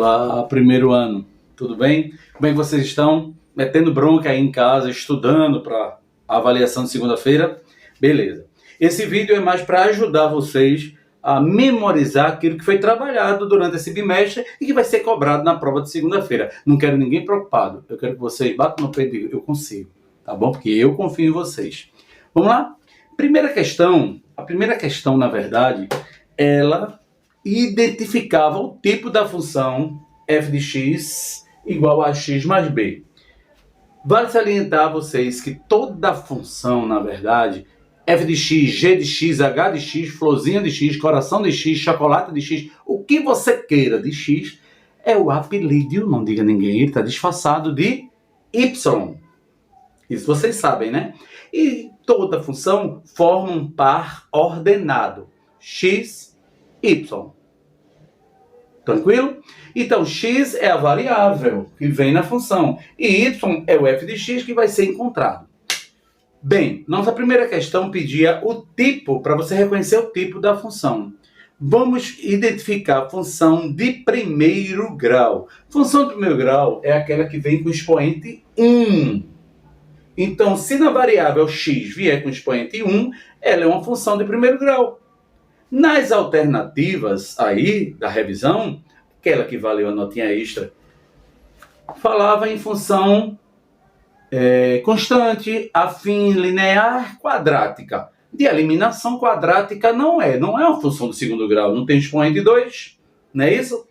Olá, primeiro ano, tudo bem? Como é que vocês estão? Metendo bronca aí em casa, estudando para a avaliação de segunda-feira? Beleza. Esse vídeo é mais para ajudar vocês a memorizar aquilo que foi trabalhado durante esse bimestre e que vai ser cobrado na prova de segunda-feira. Não quero ninguém preocupado, eu quero que vocês batam no peito e digam, eu consigo, tá bom? Porque eu confio em vocês. Vamos lá? A primeira questão, na verdade, ela identificava o tipo da função f de x igual a x mais b. Vale salientar a vocês que toda função, na verdade, f de x, g de x, h de x, florzinha de x, coração de x, chocolate de x, o que você queira de x, é o apelido, não diga ninguém, ele está disfarçado de y. Isso vocês sabem, né? E toda função forma um par ordenado, x, y. Tranquilo? Então, x é a variável que vem na função e y é o f de x que vai ser encontrado. Bem, nossa primeira questão pedia o tipo, para você reconhecer o tipo da função. Vamos identificar a função de primeiro grau. Função de primeiro grau é aquela que vem com expoente 1. Então, se na variável x vier com expoente 1, ela é uma função de primeiro grau. Nas alternativas aí da revisão, aquela que valeu a notinha extra, falava em função constante, afim, linear, quadrática. De eliminação quadrática não é uma função de segundo grau, não tem expoente 2, não é isso?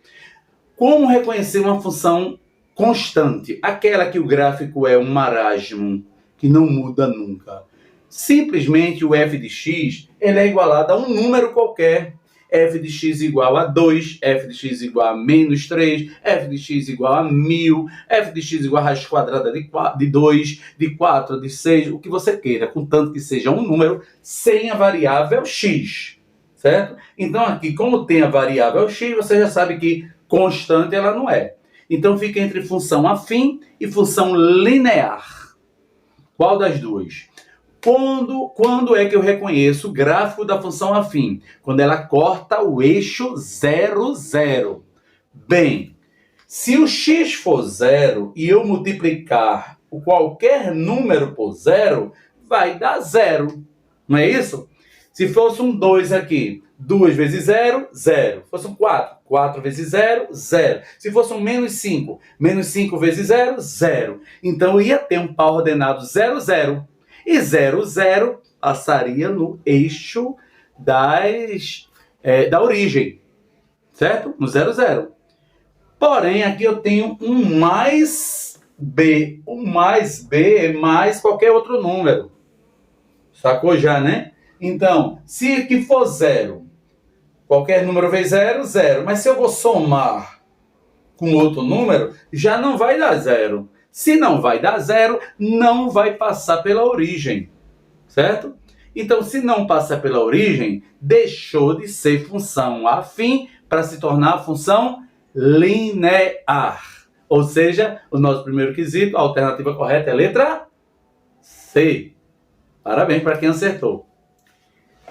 Como reconhecer uma função constante? Aquela que o gráfico é um marasmo, que não muda nunca. Simplesmente o f de x ele é igualado a um número qualquer. F de x igual a 2, f de x igual a menos 3, f de x igual a 1000, f de x igual a raiz quadrada de 2, de 4, de 6, o que você queira, contanto que seja um número sem a variável x, certo? Então aqui, como tem a variável x, você já sabe que constante ela não é. Então fica entre função afim e função linear. Qual das duas? Quando é que eu reconheço o gráfico da função afim? Quando ela corta o eixo 0, 0. Bem, se o x for 0 e eu multiplicar qualquer número por 0, vai dar 0. Não é isso? Se fosse um 2 aqui, 2 vezes 0, 0. Se fosse um 4, 4 vezes 0, 0. Se fosse um menos 5 vezes 0, 0. Então ia ter um par ordenado 0, 0. E 0, 0 passaria no eixo da origem, certo? No 0, 0. Porém, aqui eu tenho um mais b. O mais b é mais qualquer outro número. Sacou já, né? Então, se aqui for 0, qualquer número vezes 0, 0. Mas se eu vou somar com outro número, já não vai dar 0. Se não vai dar 0, não vai passar pela origem, certo? Então, se não passa pela origem, deixou de ser função afim para se tornar função linear. Ou seja, o nosso primeiro quesito, a alternativa correta é a letra C. Parabéns para quem acertou.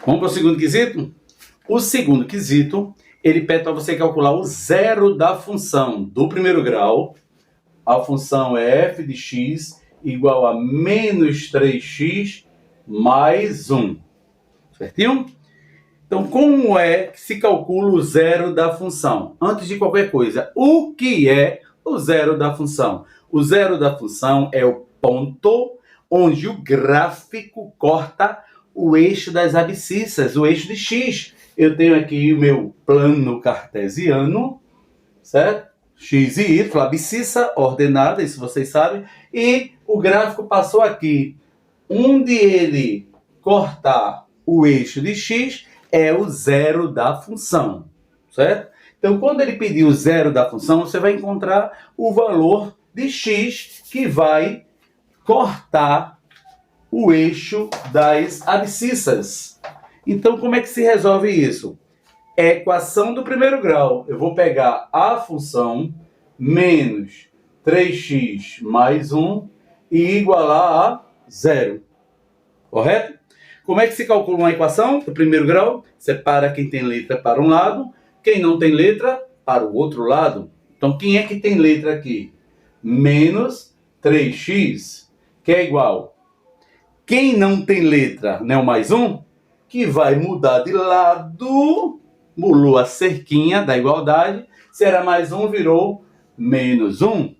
Vamos para o segundo quesito? O segundo quesito, ele pede para você calcular o zero da função do primeiro grau. A função é f de x igual a menos 3x mais 1. Certinho? Então, como é que se calcula o zero da função? Antes de qualquer coisa, o que é o zero da função? O zero da função é o ponto onde o gráfico corta o eixo das abscissas, o eixo de x. Eu tenho aqui o meu plano cartesiano, certo? X e Y, abscissa ordenada, isso vocês sabem, e o gráfico passou aqui. Onde ele cortar o eixo de x é o zero da função, certo? Então, quando ele pedir o zero da função, você vai encontrar o valor de x que vai cortar o eixo das abscissas. Então, como é que se resolve isso? Equação do primeiro grau. Eu vou pegar a função menos 3x mais 1 e igualar a 0. Correto? Como é que se calcula uma equação do primeiro grau? Separa quem tem letra para um lado, quem não tem letra para o outro lado. Então, quem é que tem letra aqui? Menos 3x, que é igual. Quem não tem letra, né, o mais 1, que vai mudar de lado, pulou a cerquinha da igualdade, se era mais 1, virou menos 1.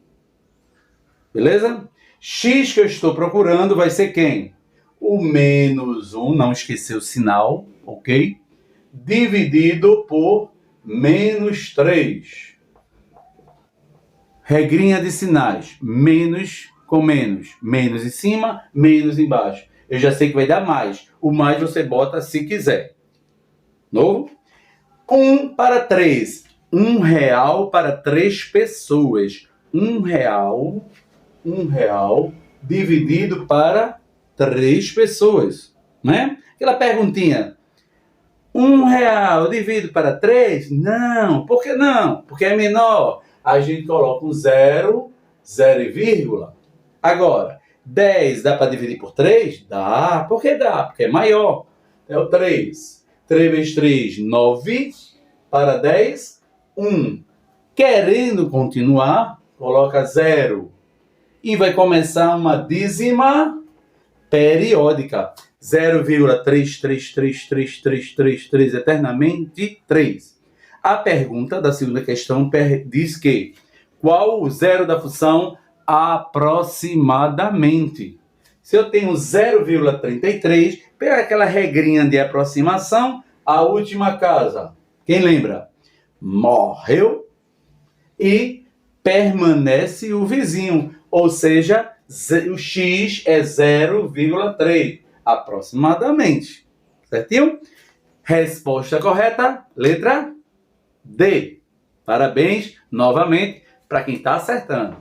Beleza? X que eu estou procurando vai ser quem? O menos 1, não esquecer o sinal, ok? Dividido por menos 3. Regrinha de sinais. Menos com menos. Menos em cima, menos embaixo. Eu já sei que vai dar mais. O mais você bota se quiser. Novo? 1 para 3. R$1 para 3 pessoas. R$1 dividido para 3 pessoas. Né? Aquela perguntinha. R$1 dividido para 3? Não. Por que não? Porque é menor. A gente coloca um 0, 0 e vírgula. Agora, 10 dá para dividir por 3? Dá. Por que dá? Porque é maior. É o 3. 3 vezes 3, 9. Para 10, 1. Querendo continuar, coloca 0. E vai começar uma dízima periódica. 0,3333333 eternamente 3. A pergunta da segunda questão diz que qual o zero da função aproximadamente? Se eu tenho 0,33, pega aquela regrinha de aproximação, a última casa. Quem lembra? Morreu e permanece o vizinho. Ou seja, o x é 0,3 aproximadamente. Certinho? Resposta correta, letra D. Parabéns, novamente, para quem está acertando.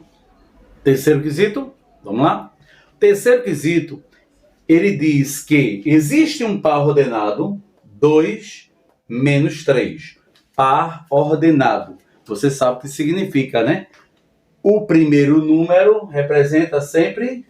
Terceiro quesito, vamos lá. Terceiro quesito, ele diz que existe um par ordenado, 2 menos 3. Par ordenado. Você sabe o que significa, né? O primeiro número representa sempre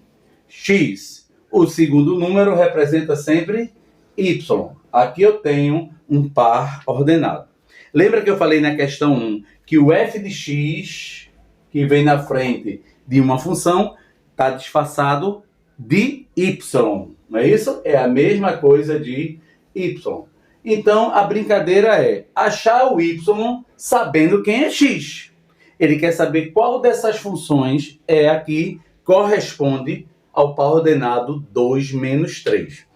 x. O segundo número representa sempre y. Aqui eu tenho um par ordenado. Lembra que eu falei na questão 1 que o f de x, que vem na frente de uma função, está disfarçado de y. Não é isso? É a mesma coisa de y. Então, a brincadeira é achar o y sabendo quem é x. Ele quer saber qual dessas funções é a que corresponde ao par ordenado 2 menos 3.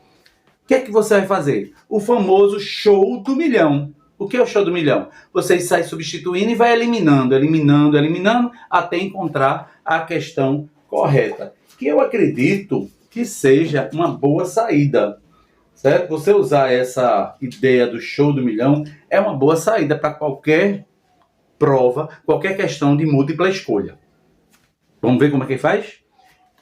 O que é que você vai fazer? O famoso show do milhão. O que é o show do milhão? Você sai substituindo e vai eliminando, até encontrar a questão correta. Que eu acredito que seja uma boa saída. Certo? Você usar essa ideia do show do milhão é uma boa saída para qualquer prova, qualquer questão de múltipla escolha. Vamos ver como é que faz?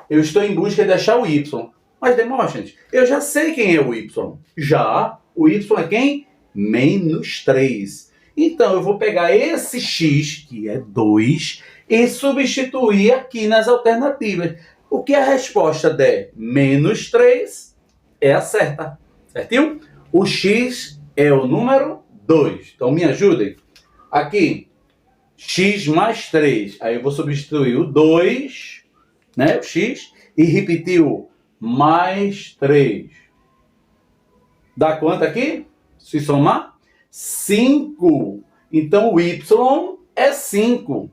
Eu estou em busca de achar o y. Mas, Demóstenes, eu já sei quem é o y. Já, o y é quem? Menos 3. Então, eu vou pegar esse x, que é 2, e substituir aqui nas alternativas. O que a resposta der menos 3 é a certa. Certinho? O x é o número 2. Então, me ajudem. Aqui, x mais 3. Aí eu vou substituir o 2, né, o x, e repetir o mais 3. Dá quanto aqui? Se somar? 5. Então, o y é 5.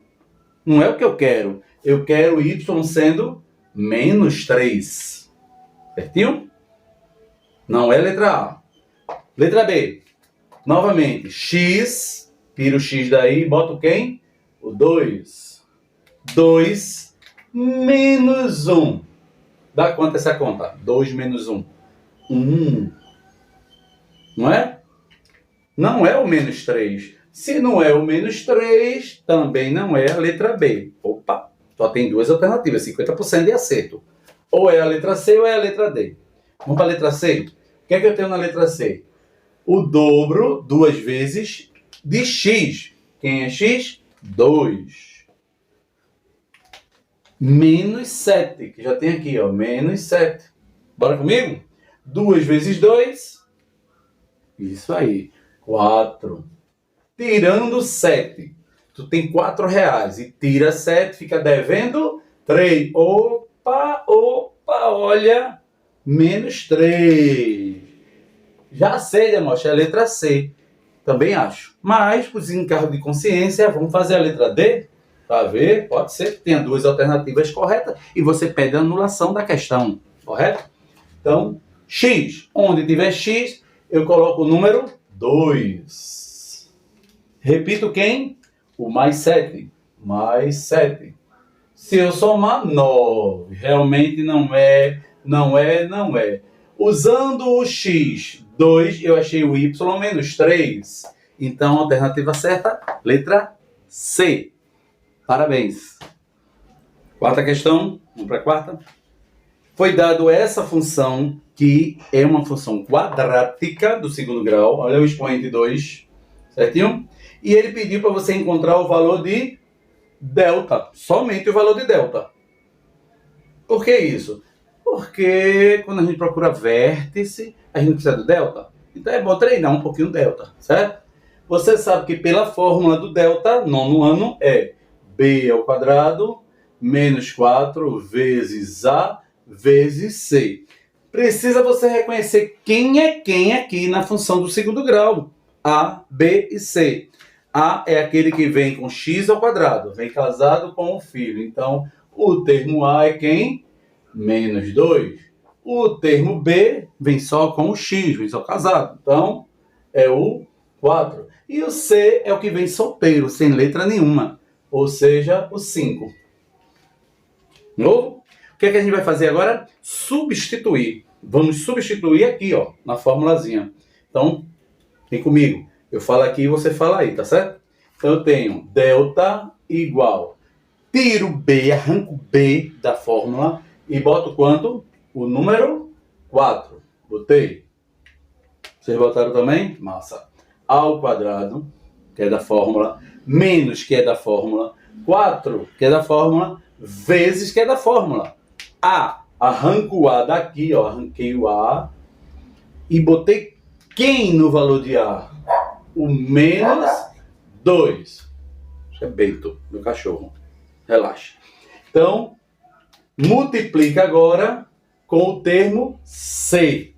Não é o que eu quero. Eu quero o y sendo menos 3. Certinho? Não é letra A. Letra B. Novamente, x, tira o x daí e bota quem? O 2. 2 menos 1. Dá quanto essa conta? 2 menos 1. 1. Não é? Não é o menos 3. Se não é o menos 3, também não é a letra B. Opa, só tem duas alternativas, 50% de acerto. Ou é a letra C ou é a letra D. Vamos para a letra C? O que é que eu tenho na letra C? O dobro, 2 vezes, de x. Quem é x? 2. Menos 7, que já tem aqui, ó, menos 7. Bora comigo? 2 vezes 2. Isso aí, 4. Tirando 7. tu tem R$ 4 e tira 7, fica devendo 3. Opa, olha, menos 3. Já sei, Demóstenes, é a letra C. Também acho. Mas, por desencargo de consciência, vamos fazer a letra D? Para ver, pode ser que tenha duas alternativas corretas e você pede a anulação da questão, correto? Então, X. Onde tiver X, eu coloco o número 2. Repito quem? O mais 7. Mais 7. Se eu somar 9, realmente não é. Usando o X, 2, eu achei o Y menos 3. Então, a alternativa certa, letra C. Parabéns. Quarta questão, vamos para a quarta. Foi dado essa função, que é uma função quadrática do segundo grau. Olha o expoente 2, certinho? E ele pediu para você encontrar o valor de delta, somente o valor de delta. Por que isso? Porque quando a gente procura vértice, a gente precisa do delta. Então é bom treinar um pouquinho o delta, certo? Você sabe que pela fórmula do delta, nono ano, é b ao quadrado menos 4 vezes a vezes c. Precisa você reconhecer quem é quem aqui na função do segundo grau. A, B e C. A é aquele que vem com x ao quadrado, vem casado com o filho. Então, o termo A é quem? Menos 2. O termo B vem só com o x, vem só casado. Então, é o 4. E o C é o que vem solteiro, sem letra nenhuma. Ou seja, o 5. Novo? O que é que a gente vai fazer agora? Substituir. Vamos substituir aqui, ó, na formulazinha. Então, vem comigo. Eu falo aqui e você fala aí, tá certo? Então, eu tenho delta igual. Tiro B, arranco B da fórmula e boto quanto? O número 4. Botei. Vocês botaram também? Massa. Ao quadrado, que é da fórmula, menos, que é da fórmula, 4, que é da fórmula, vezes, que é da fórmula. A. Arranco o A daqui, ó, arranquei o A e botei quem no valor de A? O menos 2. Isso é Bento, meu cachorro. Relaxa. Então, multiplica agora com o termo C.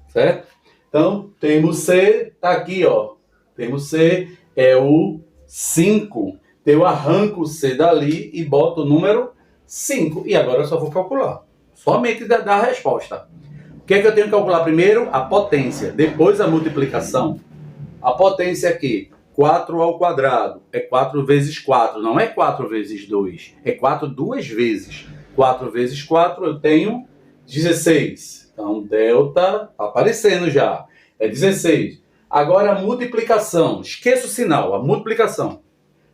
Certo? Então, termo C está aqui, ó. Termo C é o 5. Então, eu arranco o C dali e boto o número 5. E agora eu só vou calcular. Somente dar a resposta. O que é que eu tenho que calcular primeiro? A potência. Depois a multiplicação. A potência aqui, 4 ao quadrado. É 4 vezes 4. Não é 4 vezes 2. É 4 duas vezes. 4 vezes 4 eu tenho 16. Então, delta está aparecendo já. É 16. Agora, a multiplicação. Esqueça o sinal. A multiplicação.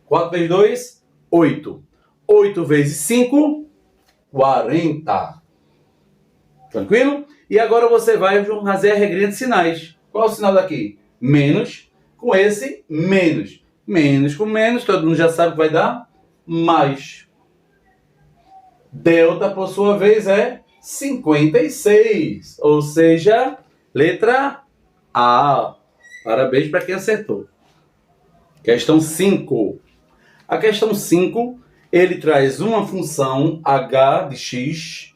4 vezes 2, 8. 8 vezes 5, 40. Tranquilo? E agora você vai fazer a regrinha de sinais. Qual é o sinal daqui? Menos com esse menos. Menos com menos, todo mundo já sabe que vai dar mais. Delta, por sua vez, é 56. Ou seja, letra A. Parabéns para quem acertou. Questão 5. A questão 5, ele traz uma função h de x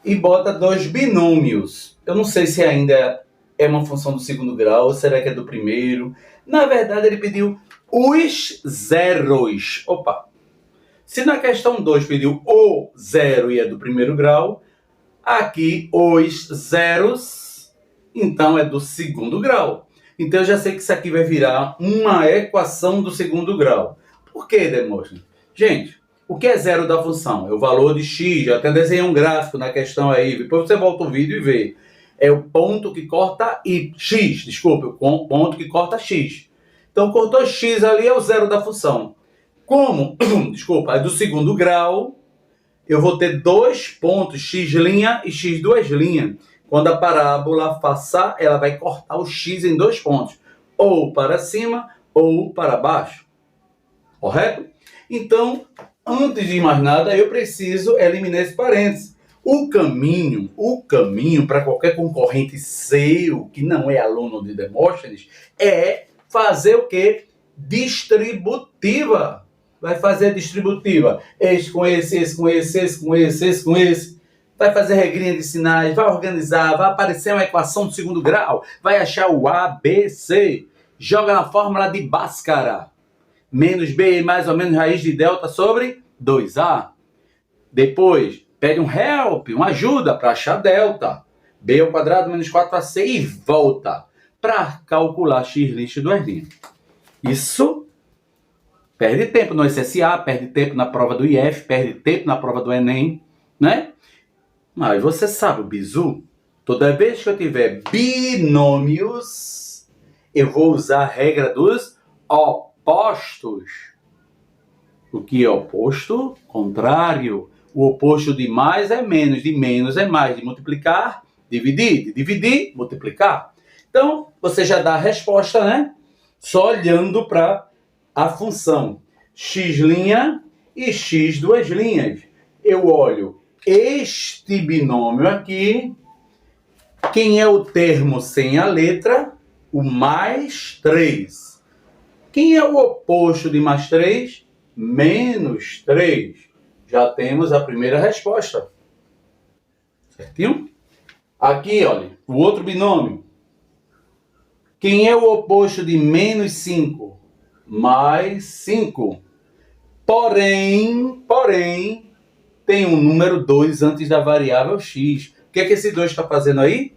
e bota dois binômios. Eu não sei se ainda é uma função do segundo grau, ou será que é do primeiro. Na verdade, ele pediu os zeros. Opa! Se na questão 2 pediu o zero e é do primeiro grau, aqui os zeros, então é do segundo grau. Então eu já sei que isso aqui vai virar uma equação do segundo grau. Por que, Demóstenes? Gente, o que é zero da função? É o valor de x. Eu até desenhei um gráfico na questão aí. Depois você volta o vídeo e vê. É o ponto que corta x. Desculpa, o ponto que corta x. Então, cortou x ali, é o zero da função. Como, desculpa, é do segundo grau, eu vou ter dois pontos, x' e x duas linhas. Quando a parábola passar, ela vai cortar o x em dois pontos. Ou para cima, ou para baixo. Correto? Então, antes de mais nada, eu preciso eliminar esse parênteses. O caminho para qualquer concorrente seu, que não é aluno de Demóstenes, é fazer o quê? distributiva. Vai fazer a distributiva. Esse com esse, esse com esse, esse com esse, esse com esse. Vai fazer regrinha de sinais, vai organizar, vai aparecer uma equação do segundo grau, vai achar o A, B, C. Joga na fórmula de Bhaskara. Menos B mais ou menos raiz de delta sobre 2A. Depois, pede um help, uma ajuda para achar delta. B ao quadrado menos 4AC e volta para calcular x lixo do linhas. Isso perde tempo no SSA, perde tempo na prova do IF, perde tempo na prova do Enem, né? Mas você sabe o bizu? Toda vez que eu tiver binômios, eu vou usar a regra dos opostos. O que é oposto? Contrário. O oposto de mais é menos, de menos é mais, de multiplicar, dividir, de dividir, multiplicar. Então, você já dá a resposta, né? Só olhando para a função x' e x duas linhas. Eu olho este binômio aqui. Quem é o termo sem a letra? O mais 3. Quem é o oposto de mais 3? Menos 3. Já temos a primeira resposta. Certinho? Aqui, olha, o outro binômio. Quem é o oposto de menos 5? Mais 5. Porém, tem um número 2 antes da variável x. O que é que esse 2 está fazendo aí?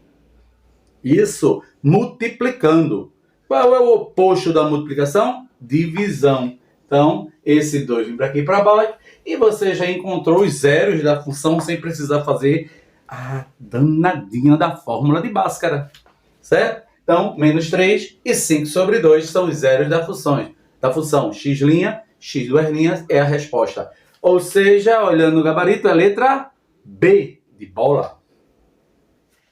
Isso, multiplicando. Qual é o oposto da multiplicação? Divisão. Então, esse 2 vem para aqui para baixo e você já encontrou os zeros da função sem precisar fazer a danadinha da fórmula de Bhaskara. Certo? Então, menos 3 e 5 sobre 2 são os zeros da função x', x duas linhas é a resposta. Ou seja, olhando no gabarito, é a letra B de bola.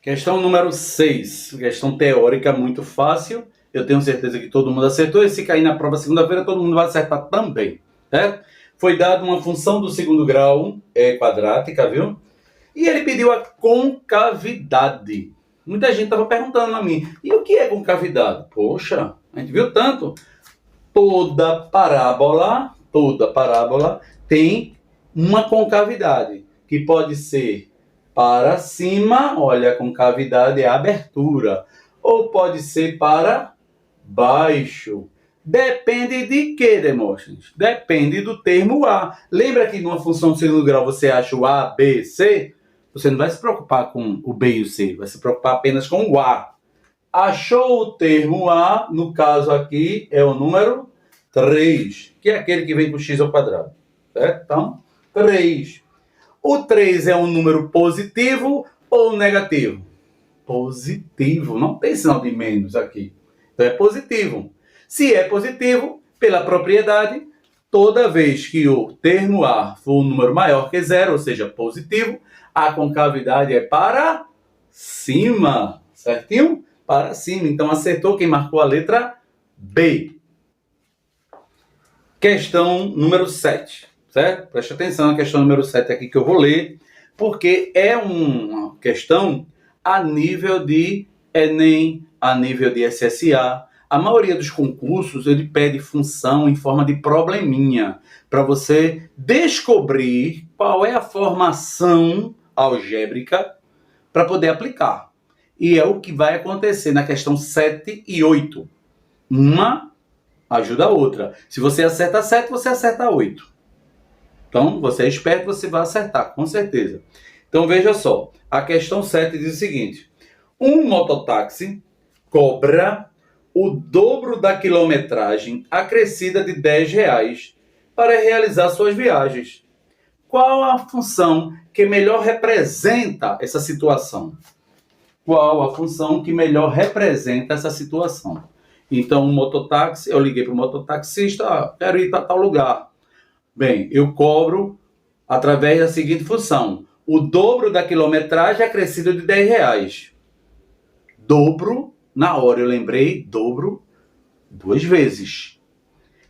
Questão número 6. Questão teórica muito fácil. Eu tenho certeza que todo mundo acertou. E se cair na prova segunda-feira, todo mundo vai acertar também. Certo? Foi dada uma função do segundo grau quadrática, viu? E ele pediu a concavidade. Muita gente estava perguntando a mim, e o que é concavidade? Poxa, a gente viu tanto. Toda parábola tem uma concavidade, que pode ser para cima, olha, a concavidade é a abertura, ou pode ser para baixo. Depende de quê, Demóstenes? Depende do termo A. Lembra que numa função de segundo grau você acha o A, B, C? Você não vai se preocupar com o B e o C, vai se preocupar apenas com o A. Achou o termo A, no caso aqui é o número 3, que é aquele que vem com x ao quadrado. Certo? Então, 3. O 3 é um número positivo ou negativo? Positivo, não tem sinal de menos aqui. Então é positivo. Se é positivo, pela propriedade, toda vez que o termo A for um número maior que 0, ou seja, positivo, a concavidade é para cima, certinho? Para cima. Então, acertou quem marcou a letra B. Questão número 7, certo? Preste atenção na questão número 7 aqui que eu vou ler, porque é uma questão a nível de Enem, a nível de SSA. A maioria dos concursos, ele pede função em forma de probleminha, para você descobrir qual é a formação algébrica para poder aplicar. E é o que vai acontecer na questão 7 e 8. Uma ajuda a outra. Se você acerta 7, você acerta 8. Então, você é esperto, você vai acertar, com certeza. Então, veja só. A questão 7 diz o seguinte. Um mototáxi cobra o dobro da quilometragem acrescida de R$10 para realizar suas viagens. Qual a função que melhor representa essa situação? Qual a função que melhor representa essa situação? Então, um mototáxi, eu liguei para o mototaxista, quero ir para tal lugar. Bem, eu cobro através da seguinte função. O dobro da quilometragem acrescido de R$10. Dobro, na hora eu lembrei, dobro 2 vezes.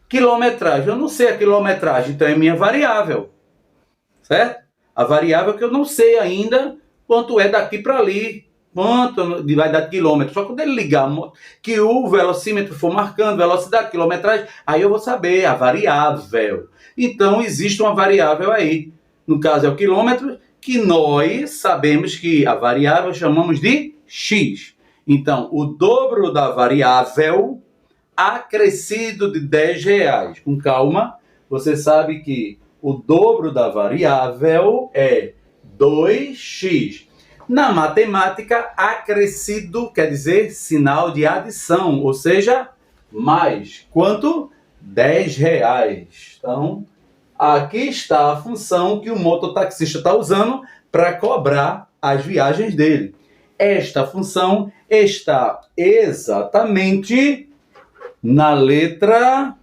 Quilometragem, eu não sei a quilometragem, então é minha variável. Certo? A variável que eu não sei ainda quanto é daqui para ali. quanto vai dar de quilômetro. Só quando ele ligar a moto, que o velocímetro for marcando velocidade, quilometragem, aí eu vou saber a variável. Então, existe uma variável aí. No caso, é o quilômetro, que nós sabemos que a variável chamamos de x. Então, o dobro da variável acrescido de R$10. Com calma, você sabe que o dobro da variável é 2x. Na matemática, acrescido quer dizer sinal de adição, ou seja, mais. Quanto? R$10. Então, aqui está a função que o mototaxista está usando para cobrar as viagens dele. Esta função está exatamente na letra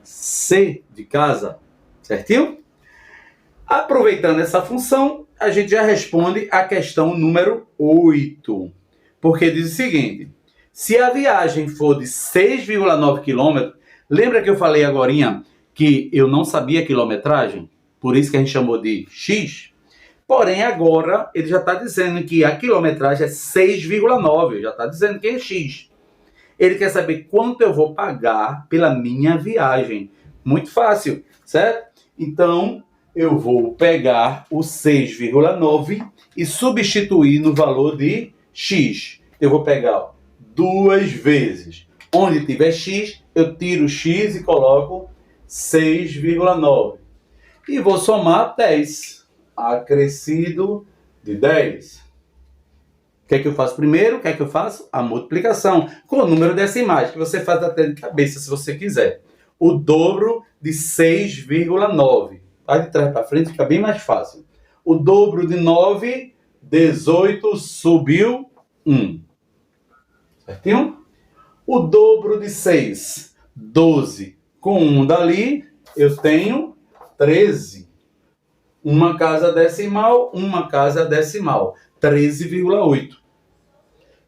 C de casa, certinho? Aproveitando essa função, a gente já responde a questão número 8. Porque diz o seguinte: se a viagem for de 6,9 km, lembra que eu falei agorinha que eu não sabia a quilometragem? Por isso que a gente chamou de X? Porém, agora ele já está dizendo que a quilometragem é 6,9, já está dizendo que é X. Ele quer saber quanto eu vou pagar pela minha viagem. Muito fácil, certo? Então, eu vou pegar o 6,9 e substituir no valor de X. Eu vou pegar 2 vezes. Onde tiver X, eu tiro X e coloco 6,9. E vou somar 10. Acrescido de 10. O que é que eu faço primeiro? O que é que eu faço? A multiplicação com o número decimais, que você faz até de cabeça, se você quiser. O dobro de 6,9. Vai de trás para frente, fica bem mais fácil. O dobro de 9, 18, subiu 1. Certinho? O dobro de 6, 12. Com 1 dali, eu tenho 13. Uma casa decimal, 13,8.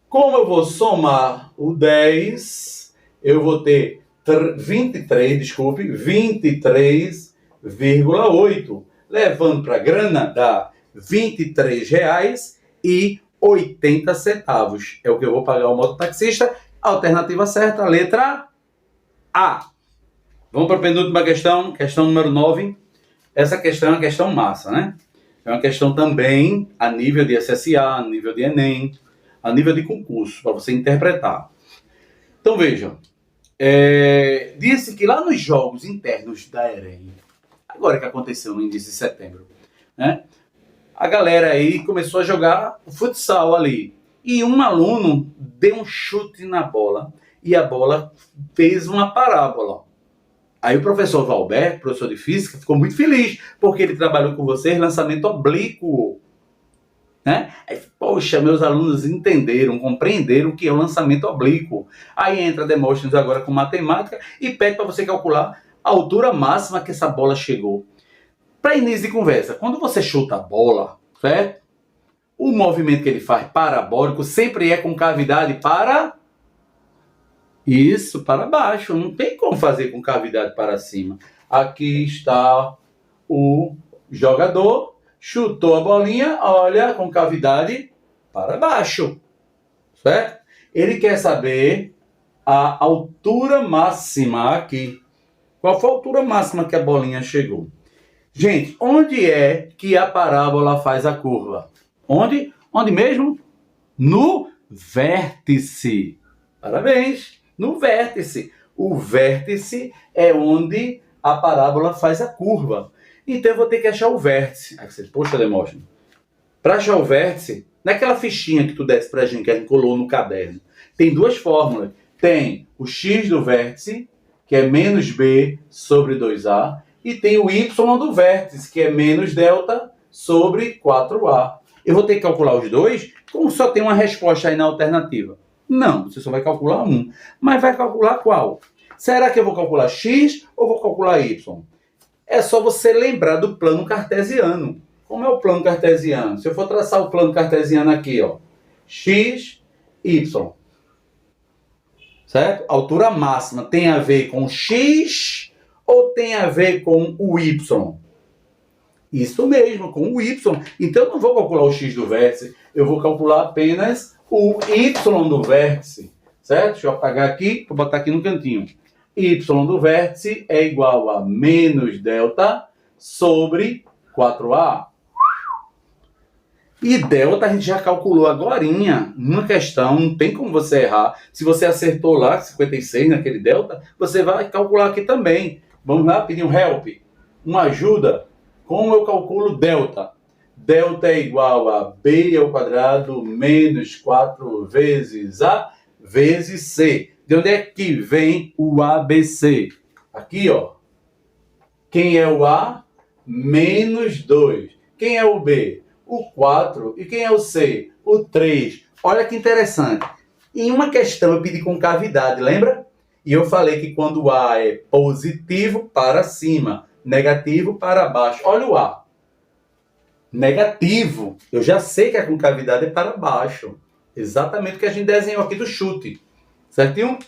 Como eu vou somar o 10, eu vou ter 23,8. Levando para a grana, dá R$23,80. É o que eu vou pagar ao mototaxista. Alternativa certa, letra A. Vamos para a penúltima questão, questão número 9. Essa questão é uma questão massa, né? É uma questão também a nível de SSA, a nível de Enem, a nível de concurso, para você interpretar. Então, vejam. Disse que lá nos jogos internos da EREM, agora que aconteceu no início de setembro, né? A galera aí começou a jogar futsal ali. E um aluno deu um chute na bola e a bola fez uma parábola. Aí o professor Valberto, professor de física, ficou muito feliz, porque ele trabalhou com vocês lançamento oblíquo. Né? Aí, poxa, meus alunos entenderam, compreenderam o que é o lançamento oblíquo. Aí entra Demóstenes agora com matemática e pede para você calcular a altura máxima que essa bola chegou. Para início de conversa, quando você chuta a bola, certo? O movimento que ele faz parabólico sempre é com cavidade para... Isso, para baixo. Não tem como fazer com cavidade para cima. Aqui está o jogador, chutou a bolinha, olha, com cavidade para baixo. Certo? Ele quer saber a altura máxima aqui. Qual foi a altura máxima que a bolinha chegou? Gente, onde é que a parábola faz a curva? Onde? Onde mesmo? No vértice. Parabéns! No vértice. O vértice é onde a parábola faz a curva. Então eu vou ter que achar o vértice. Aí você diz, poxa, Demóstenes, para achar o vértice, naquela fichinha que tu desse pra gente, que a gente colou no caderno, tem duas fórmulas. Tem o x do vértice, que é menos b sobre 2a, e tem o y do vértice, que é menos delta sobre 4a. Eu vou ter que calcular os dois, como só tem uma resposta aí na alternativa. Não, você só vai calcular um. Mas vai calcular qual? Será que eu vou calcular x ou vou calcular y? É só você lembrar do plano cartesiano. Como é o plano cartesiano? Se eu for traçar o plano cartesiano aqui, ó, x, y. Certo? A altura máxima tem a ver com x ou tem a ver com o y? Isso mesmo, com o y. Então, eu não vou calcular o x do vértice, eu vou calcular apenas o y do vértice, certo? Deixa eu apagar aqui, vou botar aqui no cantinho. Y do vértice é igual a menos delta sobre 4a. E delta a gente já calculou agorinha, numa questão, não tem como você errar. Se você acertou lá 56 naquele delta, você vai calcular aqui também. Vamos lá, pedir um help, uma ajuda. Como eu calculo delta? Delta é igual a b ao quadrado menos 4 vezes a vezes c. De onde é que vem o ABC? Aqui, ó. Quem é o A? Menos 2. Quem é o B? O 4. E quem é o C? O 3. Olha que interessante. Em uma questão eu pedi concavidade, lembra? E eu falei que quando o A é positivo, para cima. Negativo, para baixo. Olha o A. Negativo. Eu já sei que a concavidade é para baixo. Exatamente o que a gente desenhou aqui do chute. Certinho?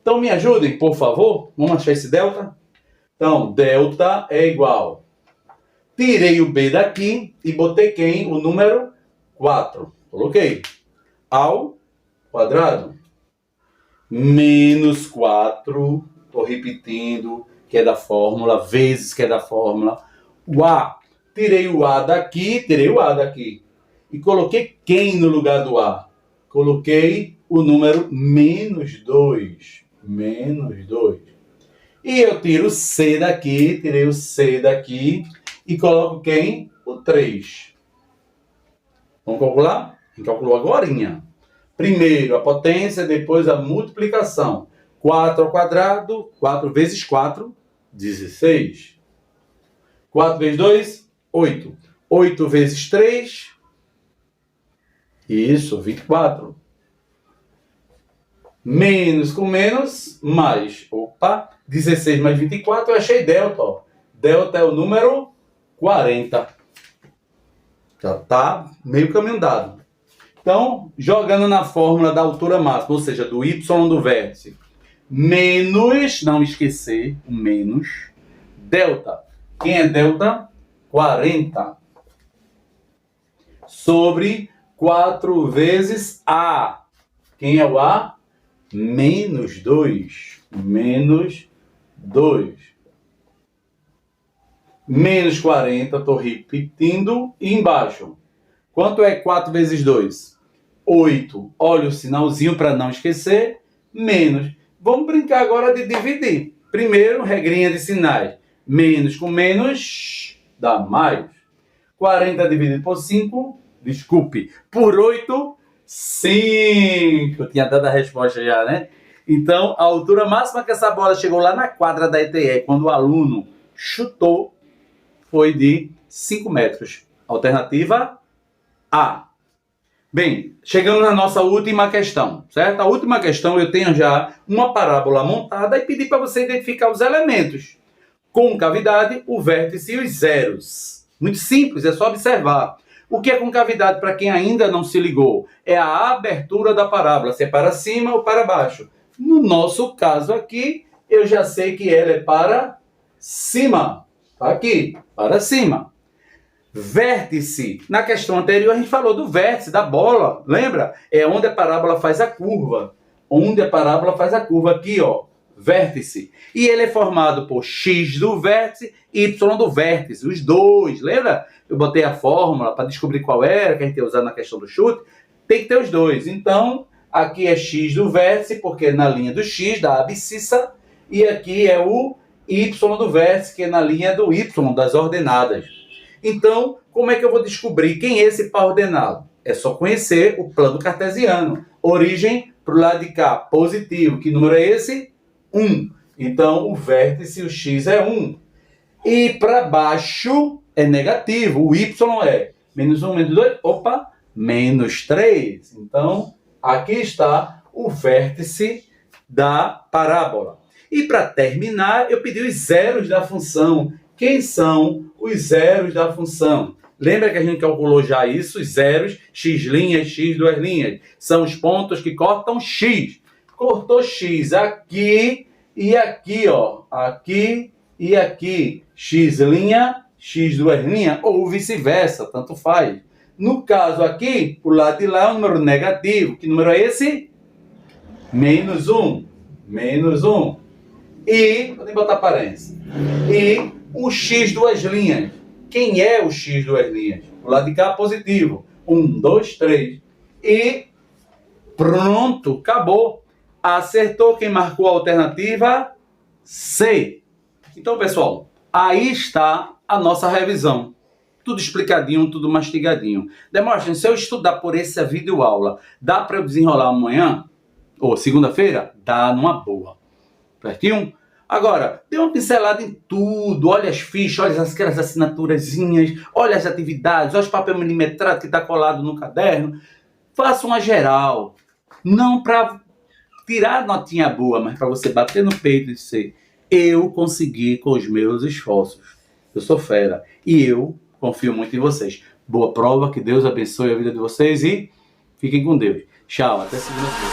Então me ajudem, por favor. Vamos achar esse delta? Então, delta é igual. Tirei o B daqui e botei quem? O número 4. Coloquei. Ao quadrado. Menos 4. Estou repetindo, que é da fórmula. Vezes, que é da fórmula. O A. Tirei o A daqui, tirei o A daqui. E coloquei quem no lugar do A? Coloquei o número menos 2. Menos 2. E eu tiro o C daqui, tirei o C daqui e coloco quem? O 3. Vamos calcular? A gente calculou agorinha. Primeiro a potência, depois a multiplicação. 4 ao quadrado, 4 vezes 4, 16. 4 vezes 2, 8. 8 vezes 3, isso, 24. Menos com menos, mais. Opa, 16 mais 24, eu achei delta. Ó. Delta é o número 40. Já está meio caminho dado. Então, jogando na fórmula da altura máxima, ou seja, do y do vértice, menos, não esquecer, o menos, delta. Quem é delta? 40. Sobre 4 vezes A. Quem é o A? Menos 2. Menos 2. Menos 40, estou repetindo. E embaixo, quanto é 4 vezes 2? 8. Olha o sinalzinho para não esquecer. Menos. Vamos brincar agora de dividir. Primeiro, regrinha de sinais. Menos com menos dá mais. 40 dividido por 5, desculpe, por 8, 5. Eu tinha dado a resposta já, né? Então, a altura máxima que essa bola chegou lá na quadra da ETE, quando o aluno chutou, foi de 5 metros. Alternativa A. Bem, chegamos na nossa última questão, certo? A última questão eu tenho já uma parábola montada e pedi para você identificar os elementos. Concavidade, o vértice e os zeros. Muito simples, é só observar. O que é concavidade, para quem ainda não se ligou? É a abertura da parábola, se é para cima ou para baixo. No nosso caso aqui, eu já sei que ela é para cima. Tá aqui, para cima. Vértice. Na questão anterior a gente falou do vértice, da bola. Lembra? É onde a parábola faz a curva. Onde a parábola faz a curva. Aqui, ó. Vértice. E ele é formado por x do vértice e y do vértice. Os dois. Lembra? Eu botei a fórmula para descobrir qual era, que a gente ia usar na questão do chute. Tem que ter os dois. Então, aqui é x do vértice, porque é na linha do x, da abscissa. E aqui é o y do vértice, que é na linha do y, das ordenadas. Então, como é que eu vou descobrir quem é esse par ordenado? É só conhecer o plano cartesiano. Origem para o lado de cá, positivo. Que número é esse? 1. Então, o vértice, o x é 1. E para baixo é negativo. O y é menos 1, menos 2. Opa, menos 3. Então, aqui está o vértice da parábola. E para terminar, eu pedi os zeros da função. Quem são os zeros da função? Lembra que a gente calculou já isso? Os zeros, x', x, duas linhas. São os pontos que cortam x. Cortou x aqui e aqui, ó. Aqui e aqui. X', x duas linhas, ou vice-versa, tanto faz. No caso aqui, o lado de lá é um número negativo. Que número é esse? Menos 1. Menos 1. E, podem botar parênteses. E o x duas linhas. Quem é o x duas linhas? O lado de cá positivo. 1, 2, 3. E pronto, acabou. Acertou quem marcou a alternativa C. Então, pessoal, aí está a nossa revisão. Tudo explicadinho, tudo mastigadinho. Demonstra, se eu estudar por essa videoaula, dá para eu desenrolar amanhã? Ou segunda-feira? Dá numa boa. Certinho? Agora, dê uma pincelada em tudo. Olha as fichas, olha aquelas assinaturazinhas, olha as atividades, olha os papel milimetrado que está colado no caderno. Faça uma geral. Não para tirar notinha boa, mas para você bater no peito e dizer: eu consegui com os meus esforços. Eu sou fera. E eu confio muito em vocês. Boa prova, que Deus abençoe a vida de vocês e fiquem com Deus. Tchau, até segunda-feira.